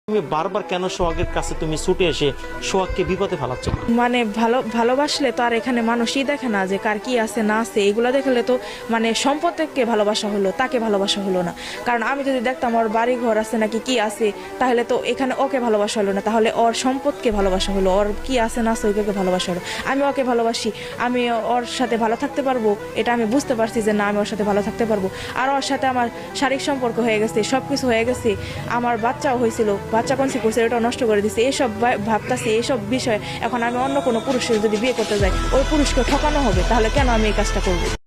তুমি বারবার কেন সোহাগের কাছে তুমি ছুটে এসে সোহাগকে বিপদে ফেলাচ্ছ? মানে ভালোবাসলে তো আর এখানে মানুষই দেখে না যে কার কি আছে না আছে, এগুলো দেখলে তো মানে সম্পদকে ভালোবাসা হলো, তাকে ভালোবাসা হলো না। কারণ আমি যদি দেখতাম ওর বাড়ি ঘর আছে নাকি কি আছে, তাহলে তো এখানে ওকে ভালোবাসা হলো না, তাহলে ওর সম্পদকে ভালোবাসা হলো, ওর কি আছে না আছে ওইকে ভালোবাসা হলো। আমি ওকে ভালোবাসি, আমি ওর সাথে ভালো থাকতে পারবো, এটা আমি বুঝতে পারছি যে না আমি ওর সাথে ভালো থাকতে পারবো। আর ওর সাথে আমার শারীরিক সম্পর্ক হয়ে গেছে, সব কিছু হয়ে গেছে, আমার বাচ্চাও হয়েছিল, বাচ্চা কনসিভ করছে, ওটা নষ্ট করে দিছে, এইসব ভাবতাছি, এইসব বিষয়। এখন আমি অন্য কোনো পুরুষের যদি বিয়ে করতে যাই, ওই পুরুষকে ঠকানো হবে, তাহলে কেন আমি এই কাজটা করবো?